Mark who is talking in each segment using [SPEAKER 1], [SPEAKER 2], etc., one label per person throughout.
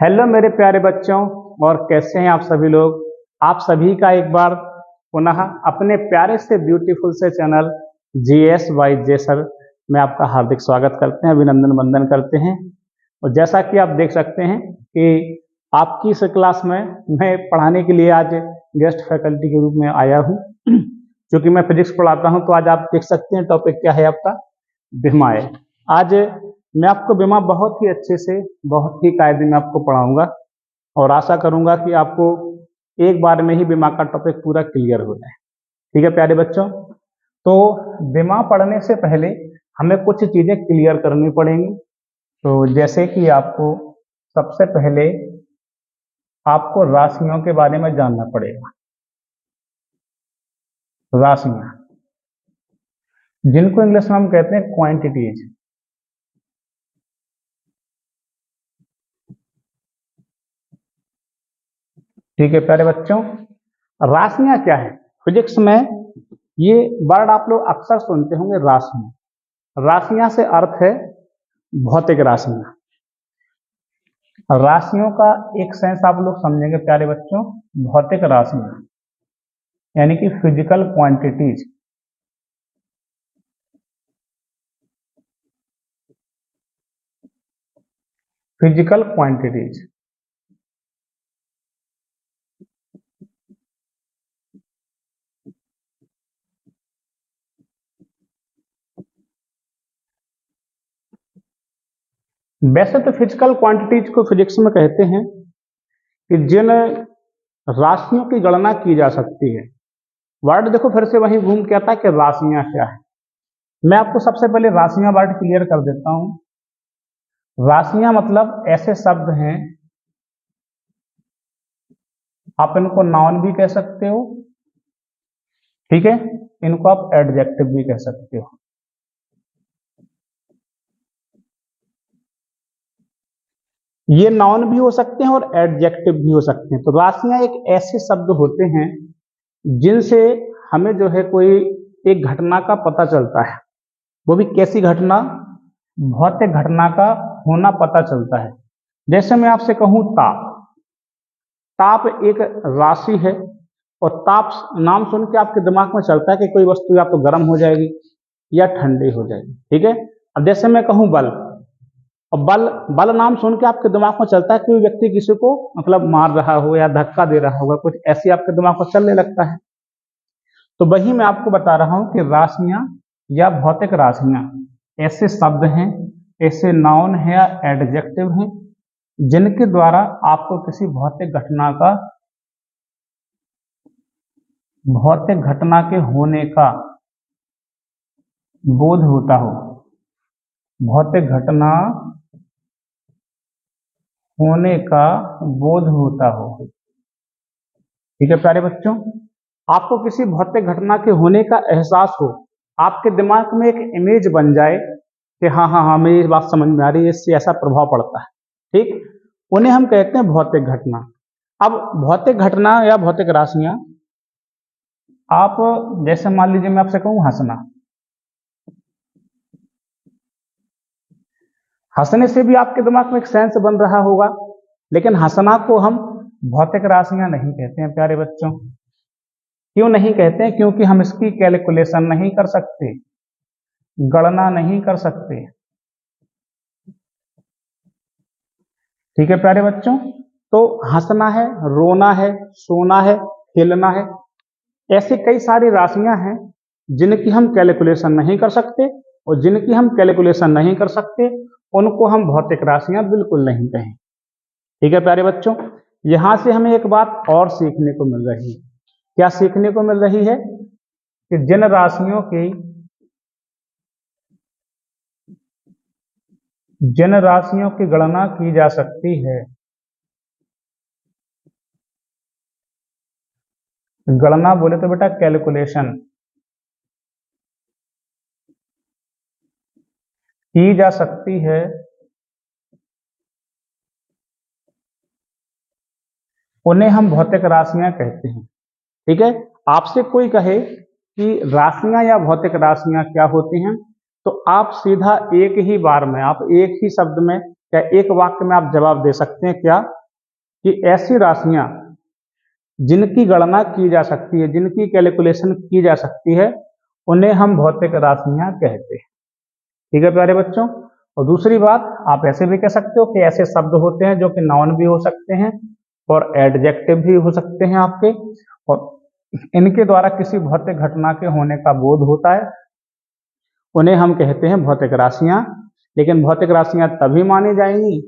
[SPEAKER 1] Hello मेरे प्यारे बच्चों, और कैसे हैं आप सभी लोग। आप सभी का एक बार पुनः अपने प्यारे से ब्यूटीफुल से channel GS by J sir में आपका हार्दिक स्वागत करते हैं, अभिनंदन वंदन करते हैं। और जैसा कि आप देख सकते हैं कि आपकी इस क्लास में मैं पढ़ाने के लिए आज गेस्ट फैकल्टी के रूप में आया हूं। क्योंकि मैं फिजिक्स पढ़ाता हूं, तो आज आप देख सकते हैं टॉपिक क्या है आपका, विमाएँ। आज मैं आपको विमा बहुत ही अच्छे से, बहुत ही कायदे में आपको पढ़ाऊंगा और आशा करूंगा कि आपको एक बार में ही विमा का टॉपिक पूरा क्लियर हो जाए। ठीक है प्यारे बच्चों, तो विमा पढ़ने से पहले हमें कुछ चीजें क्लियर करनी पड़ेंगी। तो जैसे कि आपको सबसे पहले आपको राशियों के बारे में जानना पड़ेगा। राशियां, जिनको इंग्लिश में हम कहते हैं क्वांटिटीज। ठीक है प्यारे बच्चों, राशियां क्या है फिजिक्स में, ये वर्ड आप लोग अक्सर सुनते होंगे, राशियां। राशियां से अर्थ है भौतिक राशियां। राशियों का एक सेंस आप लोग समझेंगे प्यारे बच्चों, भौतिक राशियां यानी कि फिजिकल क्वांटिटीज। फिजिकल क्वांटिटीज वैसे तो फिजिकल क्वांटिटीज को फिजिक्स में कहते हैं कि जिन राशियों की गणना की जा सकती है। वर्ड देखो फिर से वही घूम के आता है कि राशियां क्या है। मैं आपको सबसे पहले राशियां वर्ड क्लियर कर देता हूं। राशियां मतलब ऐसे शब्द हैं, आप इनको नाउन भी कह सकते हो, ठीक है, इनको आप एडजेक्टिव भी कह सकते हो। ये नाउन भी हो सकते हैं और एडजेक्टिव भी हो सकते हैं। तो राशियां एक ऐसे शब्द होते हैं जिनसे हमें जो है कोई एक घटना का पता चलता है। वो भी कैसी घटना, भौतिक घटना का होना पता चलता है। जैसे मैं आपसे कहूं ताप। ताप एक राशि है, और ताप नाम सुन के आपके दिमाग में चलता है कि कोई वस्तु या तो गर्म हो जाएगी या ठंडी हो जाएगी। ठीक है, अब जैसे मैं कहूं बल, और बल बल नाम सुन के आपके दिमाग में चलता है कि कोई व्यक्ति किसी को मतलब मार रहा हो या धक्का दे रहा होगा, कुछ ऐसी आपके दिमाग में चलने लगता है। तो वही मैं आपको बता रहा हूं कि राशियां या भौतिक राशियां ऐसे शब्द हैं, ऐसे नाउन है या एडजेक्टिव हैं जिनके द्वारा आपको किसी भौतिक घटना के होने का बोध होता हो। भौतिक घटना होने का बोध होता हो। ठीक है प्यारे बच्चों, आपको किसी भौतिक घटना के होने का एहसास हो, आपके दिमाग में एक इमेज बन जाए कि हाँ हाँ हाँ मेरी बात समझ में आ रही है, इससे ऐसा प्रभाव पड़ता है। ठीक, उन्हें हम कहते हैं भौतिक घटना। अब भौतिक घटना या भौतिक राशियां, आप जैसे मान लीजिए मैं आपसे कहूं हंसना। हंसने से भी आपके दिमाग में एक सेंस बन रहा होगा, लेकिन हंसना को हम भौतिक राशियां नहीं कहते हैं प्यारे बच्चों। क्यों नहीं कहते हैं? क्योंकि हम इसकी कैलकुलेशन नहीं कर सकते, गणना नहीं कर सकते। ठीक है प्यारे बच्चों, तो हंसना है, रोना है, सोना है, खेलना है, ऐसे कई सारी राशियां हैं जिनकी हम कैलकुलेशन नहीं कर सकते, और जिनकी हम कैलकुलेशन नहीं कर सकते उनको हम भौतिक राशियां बिल्कुल नहीं कहें। ठीक है प्यारे बच्चों, यहां से हमें एक बात और सीखने को मिल रही है। क्या सीखने को मिल रही है? कि जिन राशियों की गणना की जा सकती है, गणना बोले तो बेटा कैलकुलेशन की जा सकती है, उन्हें हम भौतिक राशियां कहते हैं। ठीक है, आपसे कोई कहे कि राशियां या भौतिक राशियां क्या होती हैं, तो आप सीधा एक ही बार में, आप एक ही शब्द में क्या एक वाक्य में आप जवाब दे सकते हैं क्या कि ऐसी राशियां जिनकी गणना की जा सकती है, जिनकी कैलकुलेशन की जा सकती है, उन्हें हम भौतिक राशियां कहते हैं। ठीक है प्यारे बच्चों। और दूसरी बात, आप ऐसे भी कह सकते हो कि ऐसे शब्द होते हैं जो कि नाउन भी हो सकते हैं और एडजेक्टिव भी हो सकते हैं आपके, और इनके द्वारा किसी भौतिक घटना के होने का बोध होता है, उन्हें हम कहते हैं भौतिक राशियां। लेकिन भौतिक राशियां तभी मानी जाएंगी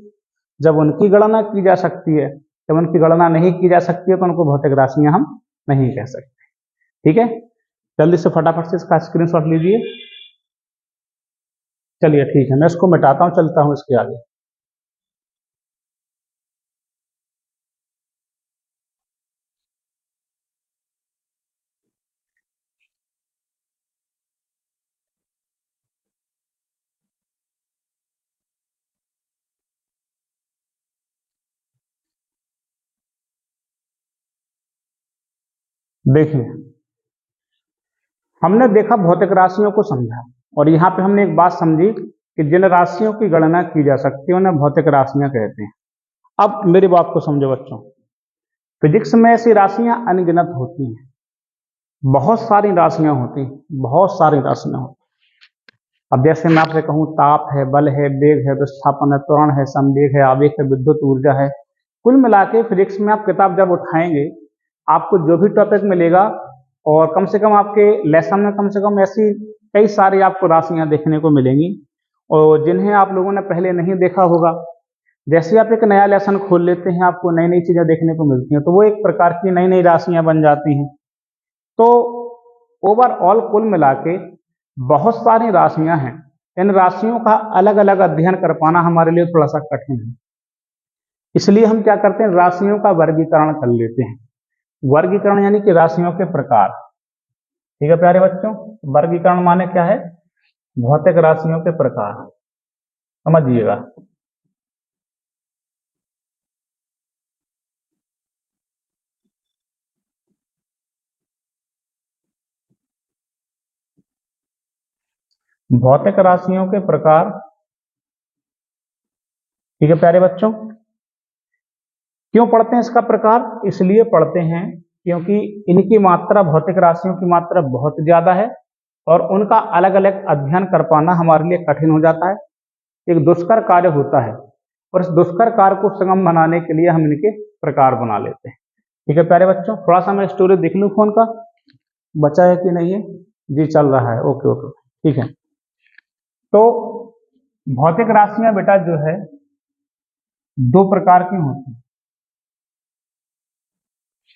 [SPEAKER 1] जब उनकी गणना की जा सकती है। जब उनकी गणना नहीं की जा सकती है तो उनको भौतिक राशियां हम नहीं कह सकते। ठीक है, जल्दी से फटाफट से इसका स्क्रीनशॉट लीजिए। चलिए ठीक है, मैं इसको मिटाता हूं, चलता हूं इसके आगे। देखिए, हमने देखा भौतिक राशियों को समझा, और यहाँ पे हमने एक बात समझी कि जिन राशियों की गणना की जा सकती है उन्हें भौतिक राशियां कहते हैं। अब मेरी बात को समझो बच्चों, फिजिक्स में ऐसी राशियां अनगिनत होती हैं, बहुत सारी राशियां होती हैं, बहुत सारी राशियां होती हैं। अब जैसे मैं आपसे कहूँ, ताप है, बल है, वेग है, विस्थापन है, त्वरण है, संवेग है, आवेग है, विद्युत ऊर्जा है। कुल मिला के फिजिक्स में आप किताब जब उठाएंगे, आपको जो भी टॉपिक मिलेगा, और कम से कम आपके लेसन में कम से कम ऐसी कई सारी आपको राशियां देखने को मिलेंगी, और जिन्हें आप लोगों ने पहले नहीं देखा होगा। जैसे आप एक नया लेसन खोल लेते हैं, आपको नई नई चीजें देखने को मिलती हैं, तो वो एक प्रकार की नई नई राशियां बन जाती हैं। तो ओवरऑल कुल मिला के बहुत सारी राशियां हैं। इन राशियों का अलग अलग अध्ययन कर पाना हमारे लिए थोड़ा सा कठिन है, इसलिए हम क्या करते हैं, राशियों का वर्गीकरण कर लेते हैं। वर्गीकरण यानी कि राशियों के प्रकार। ठीक है प्यारे बच्चों, वर्गीकरण माने क्या है, भौतिक राशियों के प्रकार, समझिएगा। भौतिक राशियों के प्रकार। ठीक है प्यारे बच्चों, क्यों पढ़ते हैं इसका प्रकार, इसलिए पढ़ते हैं क्योंकि इनकी मात्रा, भौतिक राशियों की मात्रा बहुत ज्यादा है, और उनका अलग अलग अध्ययन कर पाना हमारे लिए कठिन हो जाता है। एक दुष्कर कार्य होता है, और इस दुष्कर कार्य को सुगम बनाने के लिए हम इनके प्रकार बना लेते हैं। ठीक है प्यारे बच्चों, थोड़ा सा मैं स्टोरेज देख लूँ फोन का, बचा है कि नहीं है। जी चल रहा है, ओके ओके ठीक है। तो भौतिक राशियां बेटा जो है दो प्रकार की होती हैं।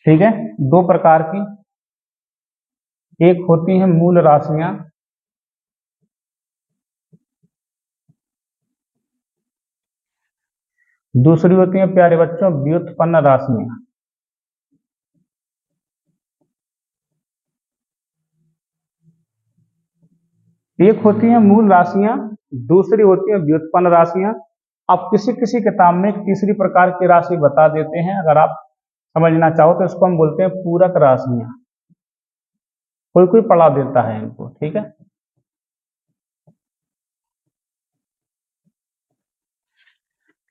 [SPEAKER 1] ठीक है, दो प्रकार की, एक होती है मूल राशियां, दूसरी होती है प्यारे बच्चों व्युत्पन्न राशियां। एक होती है मूल राशियां, दूसरी होती है व्युत्पन्न राशियां। आप किसी किसी किताब में एक तीसरी प्रकार की राशि बता देते हैं, अगर आप समझना चाहो तो इसको हम बोलते हैं पूरक राशियां। कोई कोई पढ़ा देता है इनको। ठीक है,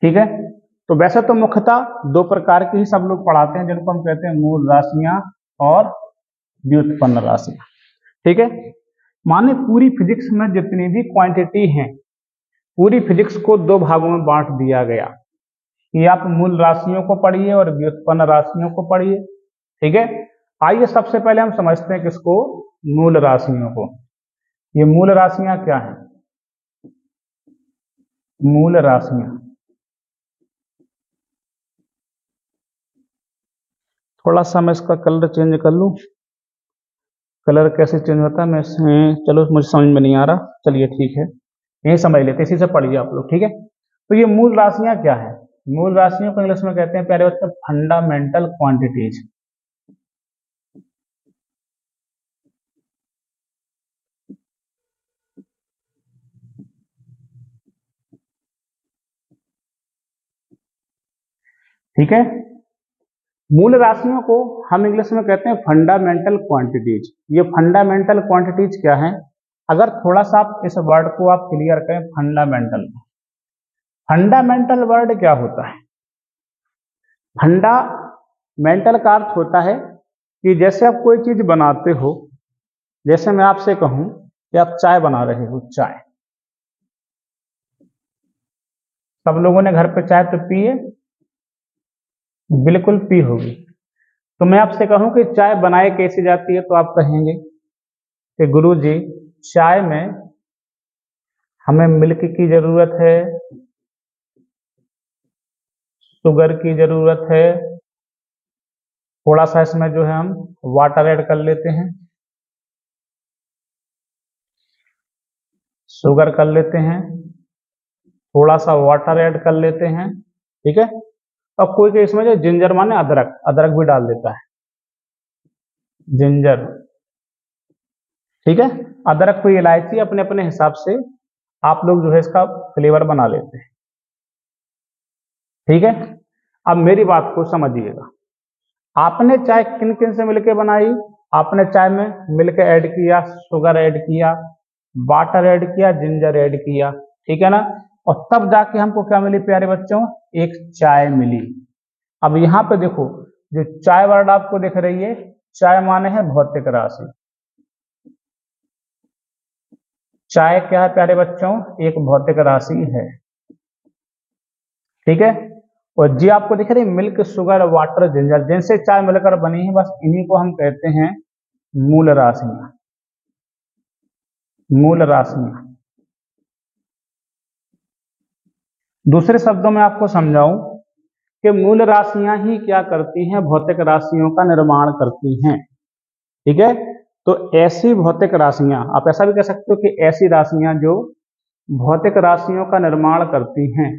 [SPEAKER 1] ठीक है। तो वैसे तो मुख्यतः दो प्रकार की ही सब लोग पढ़ाते हैं, जिनको हम कहते हैं मूल राशियां और व्युत्पन्न राशियां। ठीक है, माने पूरी फिजिक्स में जितनी भी क्वांटिटी हैं, पूरी फिजिक्स को दो भागों में बांट दिया गया कि आप मूल राशियों को पढ़िए और व्युत्पन्न राशियों को पढ़िए। ठीक है, आइए सबसे पहले हम समझते हैं किसको, मूल राशियों को। ये मूल राशियां क्या हैं, मूल राशियां, थोड़ा सा मैं इसका कलर चेंज कर लूं। कलर कैसे चेंज होता है, मैं चलो मुझे समझ में नहीं आ रहा, चलिए ठीक है, यही समझ लेते, इसी से पढ़िए आप लोग। ठीक है, तो ये मूल राशियां क्या है, मूल राशियों को इंग्लिश में कहते हैं प्यारे बच्चों फंडामेंटल क्वांटिटीज। ठीक है, मूल राशियों को हम इंग्लिश में कहते हैं फंडामेंटल क्वांटिटीज। ये फंडामेंटल क्वांटिटीज क्या है, अगर थोड़ा सा आप इस वर्ड को आप क्लियर करें, फंडामेंटल, फंडामेंटल वर्ड क्या होता है? फंडामेंटल का अर्थ होता है कि जैसे आप कोई चीज बनाते हो, जैसे मैं आपसे कहूं कि आप चाय बना रहे हो, चाय, सब लोगों ने घर पे चाय तो पी है, बिल्कुल पी होगी। तो मैं आपसे कहूं कि चाय बनाई कैसे जाती है, तो आप कहेंगे कि गुरुजी, चाय में हमें मिल्क की जरूरत है, शुगर की जरूरत है, थोड़ा सा इसमें जो है हम वाटर ऐड कर लेते हैं, शुगर कर लेते हैं, थोड़ा सा वाटर ऐड कर लेते हैं, ठीक है। अब कोई कोई इसमें जो जिंजर माने अदरक, अदरक भी डाल देता है, जिंजर, ठीक है। अदरक कोई इलायची, अपने अपने हिसाब से आप लोग जो है इसका फ्लेवर बना लेते हैं, ठीक है। अब मेरी बात को समझिएगा, आपने चाय किन किन से मिलके बनाई? आपने चाय में मिल्क ऐड किया, शुगर ऐड किया, वाटर ऐड किया, जिंजर ऐड किया, ठीक है ना। और तब जाके हमको क्या मिली प्यारे बच्चों? एक चाय मिली। अब यहाँ पे देखो, जो चाय वर्ड आपको दिख रही है, चाय माने है भौतिक राशि। चाय क्या है प्यारे बच्चों? एक भौतिक राशि है, ठीक है। और जी आपको दिख रही मिल्क, शुगर, वाटर, जिंजर, जिनसे चाय मिलकर बनी है, बस इन्हीं को हम कहते हैं मूल राशियां। मूल राशियां, दूसरे शब्दों में आपको समझाऊं कि मूल राशियां ही क्या करती हैं? भौतिक राशियों का निर्माण करती हैं, ठीक है। तो ऐसी भौतिक राशियां, आप ऐसा भी कह सकते हो कि ऐसी राशियां जो भौतिक राशियों का निर्माण करती हैं,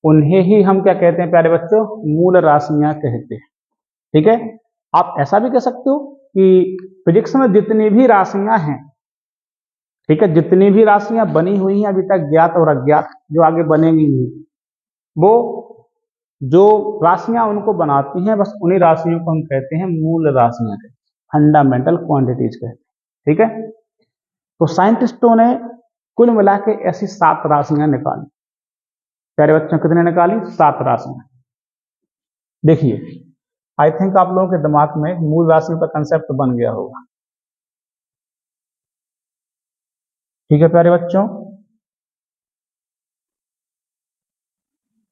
[SPEAKER 1] उन्हें ही हम क्या कहते हैं प्यारे बच्चों? मूल राशियां कहते हैं, ठीक है। आप ऐसा भी कह सकते हो कि फिजिक्स में जितनी भी राशियां हैं, ठीक है, जितनी भी राशियां बनी हुई हैं अभी तक, ज्ञात और अज्ञात, जो आगे बनेंगी नहीं, वो जो राशियां उनको बनाती हैं, बस उन्हीं राशियों को हम कहते हैं मूल राशियां, फंडामेंटल क्वांटिटीज कहते हैं, ठीक है। तो साइंटिस्टों ने कुल मिला के ऐसी 7 राशियां निकाली। प्यारे बच्चों, कितने निकाली? 7 राशियां। देखिए, आई थिंक आप लोगों के दिमाग में मूल राशियों का कंसेप्ट बन गया होगा, ठीक है प्यारे बच्चों।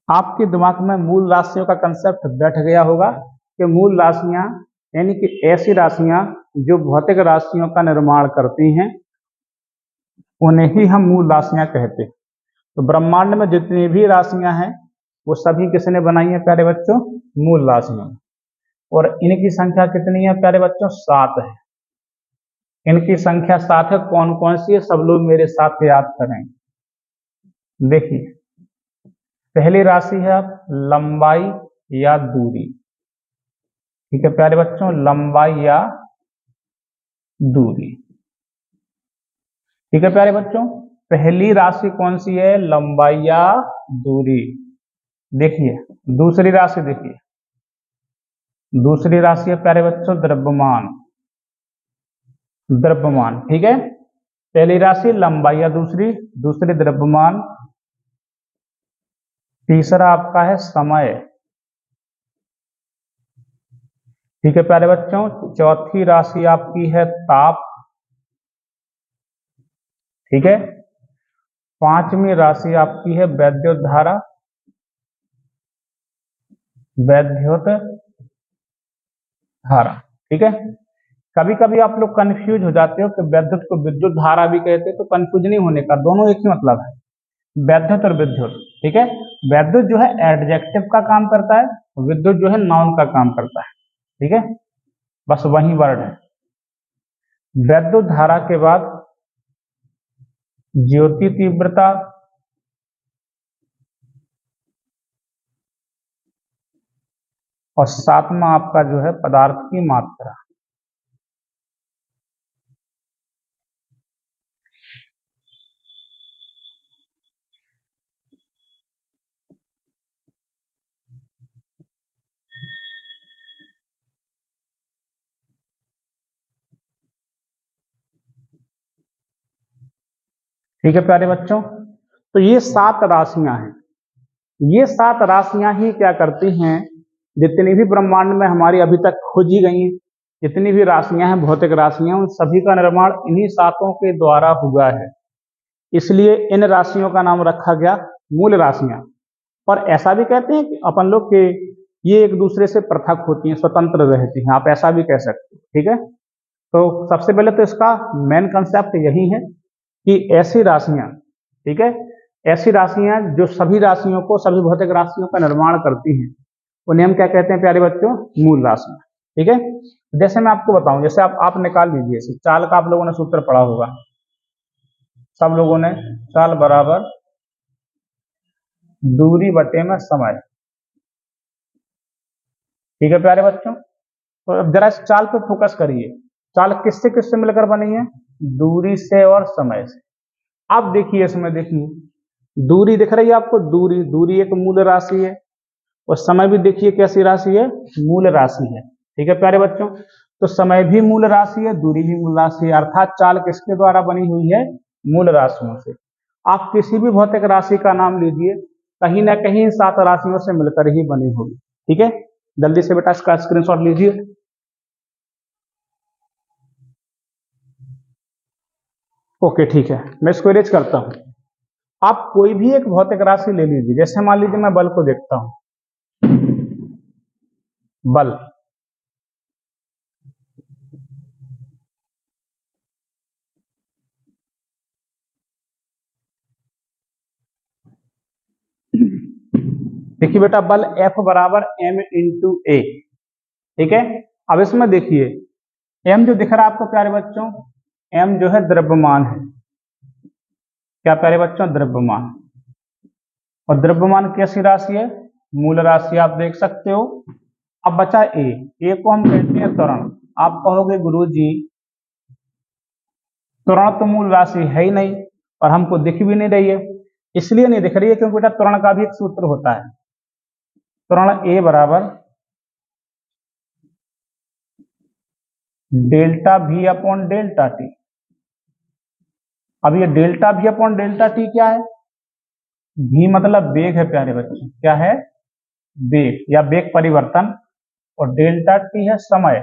[SPEAKER 1] आपके दिमाग में मूल राशियों का कंसेप्ट बैठ गया होगा कि मूल राशियां यानी कि ऐसी राशियां जो भौतिक राशियों का निर्माण करती हैं, उन्हें ही हम मूल राशियां कहते हैं। तो ब्रह्मांड में जितनी भी राशियां हैं, वो सभी किसने बनाई है प्यारे बच्चों? मूल राशियां। और इनकी संख्या कितनी है प्यारे बच्चों? 7 है। इनकी संख्या 7 है। कौन कौन सी है? सब लोग मेरे साथ याद करें। देखिए, पहली राशि है लंबाई या दूरी, ठीक है प्यारे बच्चों, लंबाई या दूरी, ठीक है प्यारे बच्चों। पहली राशि कौन सी है? लंबाई या दूरी। देखिए, दूसरी राशि देखिए, दूसरी राशि है प्यारे बच्चों द्रव्यमान। द्रव्यमान, ठीक है। पहली राशि लंबाई या दूसरी, दूसरी द्रव्यमान, तीसरा आपका है समय, ठीक है प्यारे बच्चों। चौथी राशि आपकी है ताप, ठीक है। पांचवी राशि आपकी है वैद्युत धारा, वैद्युत धारा, ठीक है। कभी कभी आप लोग कंफ्यूज हो जाते हो कि विद्युत को विद्युत धारा भी कहते हैं, तो कंफ्यूज नहीं होने का, दोनों एक ही मतलब है, वैद्युत और विद्युत, ठीक है। वैद्युत जो है एडजेक्टिव का काम करता है, विद्युत जो है नाउन का काम करता है, ठीक है। बस वही वर्ड है। वैद्युत धारा के बाद ज्योति तीव्रता, और सातवां आपका जो है पदार्थ की मात्रा। ठीक है प्यारे बच्चों, तो ये 7 राशियां हैं। ये 7 राशियां ही क्या करती हैं, जितनी भी ब्रह्मांड में हमारी अभी तक खोजी गई हैं, जितनी भी राशियां हैं, भौतिक राशियां, उन सभी का निर्माण इन्हीं 7 के द्वारा हुआ है। इसलिए इन राशियों का नाम रखा गया मूल राशियां। और ऐसा भी कहते हैं कि अपन लोग के ये एक दूसरे से पृथक होती हैं, स्वतंत्र रहती हैं, आप ऐसा भी कह सकते हो। ठीक है, तो सबसे पहले तो इसका मेन कंसेप्ट यही है कि ऐसी राशियां, ठीक है, ऐसी राशियां जो सभी राशियों को, सभी भौतिक राशियों का निर्माण करती हैं, उन्हें हम क्या कहते हैं प्यारे बच्चों, मूल राशियां। ठीक है, जैसे मैं आपको बताऊं, जैसे आप निकाल लीजिए इसे, चाल का आप लोगों ने सूत्र पढ़ा होगा, सब लोगों ने, चाल बराबर दूरी बटे में समय। ठीक है प्यारे बच्चों, तो अब जरा इस चाल पे फोकस करिए। चाल किससे किससे मिलकर बनी है, दूरी से और समय से। अब देखिए इसमें, देखिए दूरी दिख रही है आपको, दूरी, दूरी एक मूल राशि है, और समय भी देखिए कैसी राशि है, मूल राशि है। ठीक है प्यारे बच्चों, तो समय भी मूल राशि है, दूरी भी मूल राशि है, अर्थात चाल किसके द्वारा बनी हुई है, मूल राशियों से। आप किसी भी भौतिक राशि का नाम लीजिए, कहीं ना कहीं इन 7 राशियों से मिलकर ही बनी होगी। ठीक है, जल्दी से बेटा इसका स्क्रीनशॉट लीजिए। ओके ठीक है, मैं इसको इरेज करता हूं। आप कोई भी एक भौतिक राशि ले लीजिए, जैसे मान लीजिए मैं बल को देखता हूं, बल, देखिए बेटा, बल F बराबर m इंटू ए। ठीक है, अब इसमें देखिए m जो दिख रहा है आपको प्यारे बच्चों, m जो है द्रव्यमान है। क्या प्यारे बच्चों, द्रव्यमान। और द्रव्यमान कैसी राशि है, मूल राशि, आप देख सकते हो। अब बचा ए को हम कहते हैं त्वरण। आप कहोगे गुरुजी त्वरण तो मूल राशि है ही नहीं, और हमको दिख भी नहीं रही है। इसलिए नहीं दिख रही है क्योंकि बेटा त्वरण का भी एक सूत्र होता है, त्वरण ए बराबर डेल्टा भी अपॉन डेल्टा टी। अब ये डेल्टा भी अपॉन डेल्टा टी क्या है, भी मतलब वेग है प्यारे बच्चों, क्या है, वेग या वेग परिवर्तन, और डेल्टा टी है समय।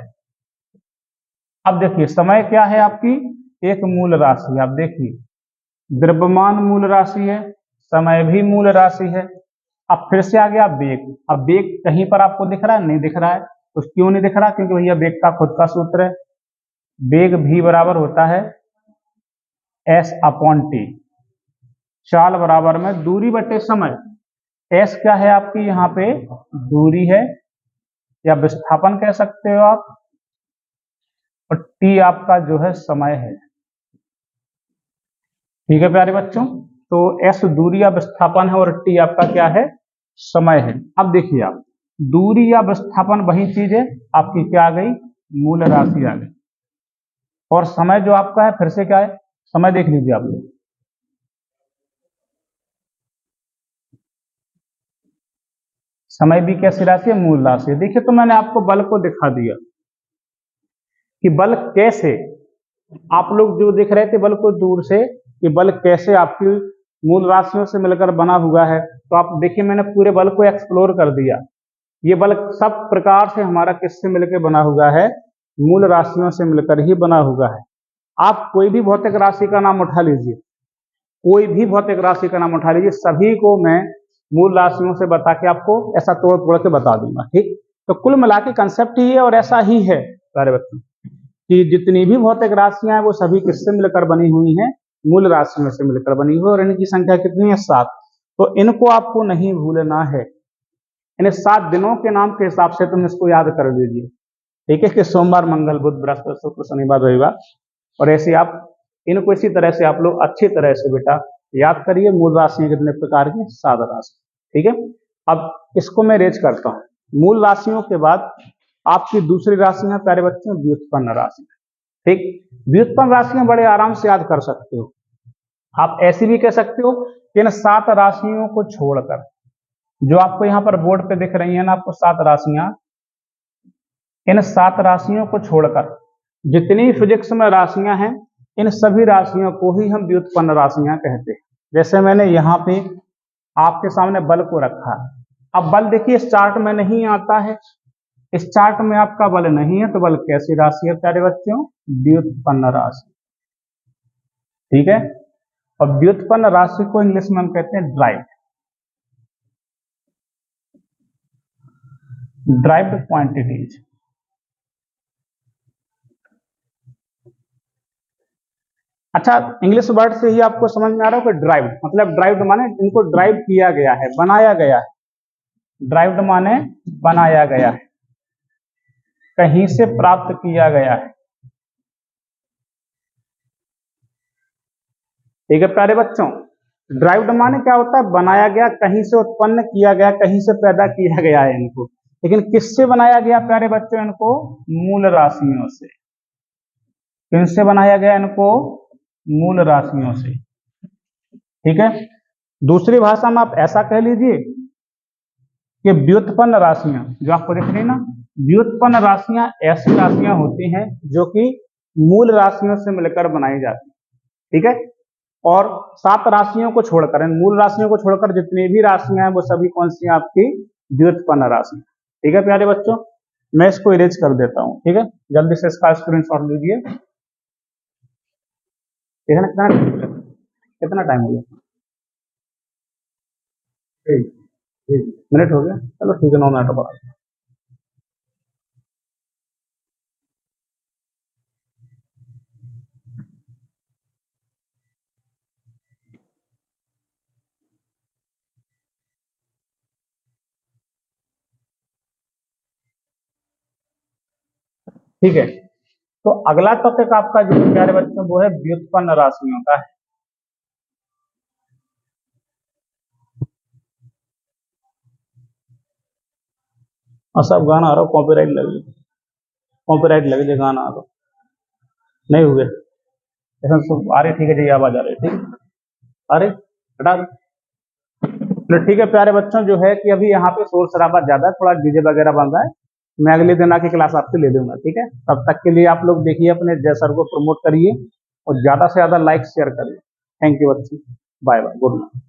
[SPEAKER 1] अब देखिए समय क्या है आपकी, एक मूल राशि। आप देखिए द्रव्यमान मूल राशि है, समय भी मूल राशि है। अब फिर से आ गया वेग। अब वेग कहीं पर आपको दिख रहा है, नहीं दिख रहा है। तो क्यों नहीं दिख रहा, क्योंकि भैया वेग का खुद का सूत्र है, वेग भी बराबर होता है एस अपॉन टी। चाल बराबर में दूरी बटे समय। एस क्या है आपकी यहाँ पे, दूरी है या विस्थापन कह सकते हो आप, और टी आपका जो है समय है। ठीक है प्यारे बच्चों, तो एस दूरी या विस्थापन है और टी आपका क्या है, समय है। अब देखिए आप, दूरी या विस्थापन वही चीज है आपकी, क्या आ गई, मूल राशि आ गई। और समय जो आपका है फिर से क्या है, समय देख लीजिए आप लोग, समय भी कैसी राशि है, मूल राशि है। देखिए, तो मैंने आपको बल को दिखा दिया कि बल कैसे, आप लोग जो देख रहे थे बल को दूर से, कि बल कैसे आपकी मूल राशियों से मिलकर बना हुआ है, तो आप देखिए मैंने पूरे बल को एक्सप्लोर कर दिया। ये बल सब प्रकार से हमारा किससे मिलकर बना हुआ है, मूल राशियों से मिलकर ही बना हुआ है। आप कोई भी भौतिक राशि का नाम उठा लीजिए, कोई भी भौतिक राशि का नाम उठा लीजिए, सभी को मैं मूल राशियों से बता के आपको ऐसा तोड़ तोड़ के बता दूंगा। ठीक, तो कुल मिला के कंसेप्ट ही है और ऐसा ही है सारे बच्चों, कि जितनी भी भौतिक राशियां हैं वो सभी किससे मिलकर बनी हुई हैं, मूल राशियों से मिलकर बनी हुई, और इनकी संख्या कितनी है, 7। तो इनको आपको नहीं भूलना है, इन्हें 7 दिनों के नाम के हिसाब से तुम इसको याद कर लीजिए। ठीक है, कि सोमवार, मंगल, बुध, बृहस्पति, शुक्र, शनिवार, रविवार, और ऐसे आप इनको इसी तरह से आप लोग अच्छी तरह से बेटा याद करिए। मूल राशियां कितने प्रकार की, 7 राशि। ठीक है, अब इसको मैं रेज करता हूँ। मूल राशियों के बाद आपकी दूसरी राशियां प्यारे बच्चों, व्युत्पन्न राशि। ठीक, व्युत्पन्न राशियां बड़े आराम से याद कर सकते हो। आप ऐसी भी कह सकते हो कि इन 7 राशियों को छोड़कर, जो आपको यहाँ पर बोर्ड पे दिख रही है ना आपको 7 राशियां, इन 7 राशियों को छोड़कर जितनी फिजिक्स में राशियां हैं, इन सभी राशियों को ही हम व्युत्पन्न राशियां कहते हैं। जैसे मैंने यहाँ पे आपके सामने बल को रखा है। अब बल देखिए इस चार्ट में नहीं आता है, इस चार्ट में आपका बल नहीं है, तो बल कैसी राशि है प्यारे बच्चों? व्युत्पन्न राशि। ठीक है, और व्युत्पन्न राशि को इंग्लिश में हम कहते हैं ड्राइव्ड क्वांटिटीज। अच्छा, इंग्लिश वर्ड से ही आपको समझ में आ रहा हो कि ड्राइव्ड मतलब ड्राइव्ड माने इनको ड्राइव किया गया है, बनाया गया है। ड्राइव्ड माने बनाया गया है, कहीं से प्राप्त किया गया है। ठीक है प्यारे बच्चों, ड्राइव्ड माने क्या होता है? बनाया गया, कहीं से उत्पन्न किया गया, कहीं से पैदा किया गया है इनको। लेकिन किससे बनाया गया प्यारे बच्चों इनको? मूल राशियों से। किनसे बनाया गया इनको? मूल राशियों से। ठीक है, दूसरी भाषा में आप ऐसा कह लीजिए कि व्युत्पन्न राशियां जो आपको दिख रही है ना, व्युत्पन्न राशियां ऐसी राशियां होती हैं जो कि मूल राशियों से मिलकर बनाई जाती है। ठीक है, और 7 राशियों को छोड़कर, मूल राशियों को छोड़कर जितनी भी राशियां हैं वो सभी कौन सी हैं? आपकी व्युत्पन्न राशि। ठीक है प्यारे बच्चों, मैं इसको इरेज कर देता हूं। ठीक है, जल्दी से इसका स्क्रीनशॉट लीजिए। कितना टाइम हो गया? 1 मिनट हो गया, चलो ठीक है, 9 मिनट बाद। ठीक है, तो अगला टॉपिक आपका जो प्यारे बच्चों वो है व्युत्पन्न राशियों का है। और सब गाना आ रहा, कॉपीराइट लगे, कॉपीराइट लगे जो गाना आ रहा नहीं हुए ऐसा सब आ रहे। ठीक है जी, आवाज आ रही है। ठीक, अरे हटा दो। तो ठीक है प्यारे बच्चों, जो है कि अभी यहाँ पे शोर शराबा ज्यादा है, थोड़ा डीजे वगैरह बन रहा है। मैं अगले दिन आके क्लास आपसे ले लूंगा। ठीक है, तब तक के लिए आप लोग देखिए, अपने जय सर को प्रमोट करिए और ज्यादा से ज्यादा लाइक शेयर करिए। थैंक यू बच्चों, बाय बाय, गुड नाइट।